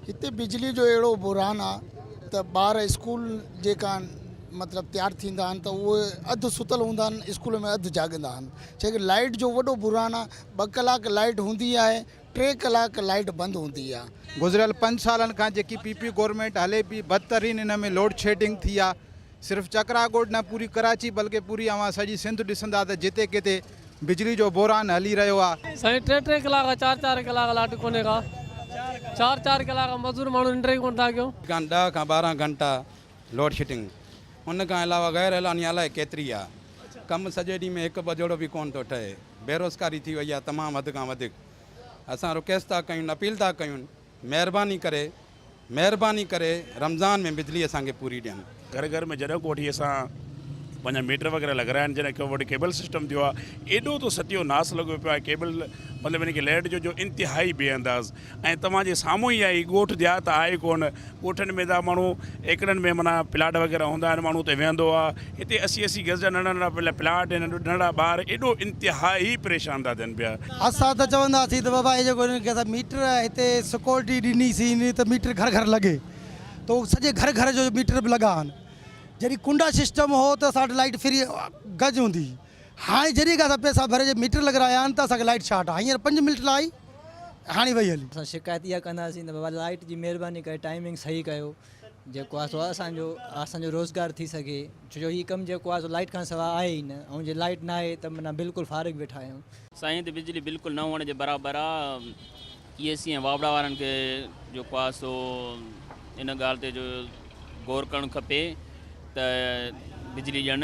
हिते बिजली जो अहिड़ो बुरान आहे त ॿार स्कूल जेका मतिलबु तयारु थींदा आहिनि त उहे अधु सुतल हूंदा आहिनि, स्कूल में अधु जाॻंदा आहिनि। छो कि लाइट जो वॾो बुरान आहे। 2 कलाक लाइट हूंदी आहे, 3 कलाक लाइट बंदि हूंदी आहे। गुज़िरियल 5 सालनि खां जेकी पीपी गवर्नमेंट हले पई, बदतरीन इन में लोड शेडिंग थी आहे। सिर्फ़ु चक्राकोट न पूरी कराची बल्कि पूरी अवां सॼी सिंध ॾिसंदा त जिते किथे बिजली जो बुरान हली रहियो आहे। साईं 3 कलाक 4 कलाक लाइट कोन्हे का, 4 कलाक मज़दूर माण्हू निंड ई कोन था कयूं। 10 खां 12 घंटा लोड शेडिंग, उन खां अलावा गैर ऐलानी अलाए केतिरी आहे। कमु सॼे ॾींहं में हिकु बजोड़ो बि कोन थो ठहे। बेरोज़गारी थी वई आहे तमामु हद खां वधीक। असां रिक्वेस्ट था कयूं, अपील था कयूं, महिरबानी करे रमज़ान में बिजली असांखे पूरी ॾियनि। घर घर में जॾहिं कोठी असां पंहिंजा मीटर वग़ैरह लॻाया आहिनि, जॾहिं को वॾो केबल सिस्टम थियो आहे, एॾो तो सत्यो नास लॻो पियो आहे केबल, मतिलबु इन खे लाइट जो इंतिहाई बेअंदाज़। ऐं तव्हांजे साम्हूं ई आहे, ॻोठ देहात आहे कोन। ॻोठनि में त माण्हू एकड़नि में माना प्लाट वग़ैरह हूंदा आहिनि, माण्हू उते वेहंदो आहे। हिते 80 गज़ जा नंढा नंढा प्लाट आहिनि, नंढा ॿार, एॾो इंतिहाई परेशान था थियनि पिया। असां त चवंदासीं त बाबा जेको हिनखे असां मीटर हिते सिक्योरिटी ॾिनीसीं त मीटर घर घर लॻे, त सॼे घर घर जो मीटर बि लॻा आहिनि। जॾहिं कुंडा सिस्टम हो त असां वटि लाइट फ्री गज हूंदी। हाणे जॾहिं खां असां पैसा भरे मीटर लॻाया आहिनि त असांखे लाइट शॉर्ट आहे। हींअर 5 मिंट लाइ हाणे वई हली। असां शिकायत इहा कंदासीं त बाबा लाइट जी महिरबानी करे टाइमिंग सही कयो, जेको आहे सो असांजो रोज़गार थी सघे। छो जो हीउ कमु जेको आहे सो लाइट खां सवाइ आहे ई न, ऐं जे लाइट न आहे त माना बिल्कुलु फारिग वेठा आहियूं। साईं त बिजली बिल्कुलु न हुअण जे बराबरि आहे। ESC ऐं वावड़ा वारनि खे जेको आहे सो इन ॻाल्हि ते जो गौर करणु खपे त बिजली ॾियणु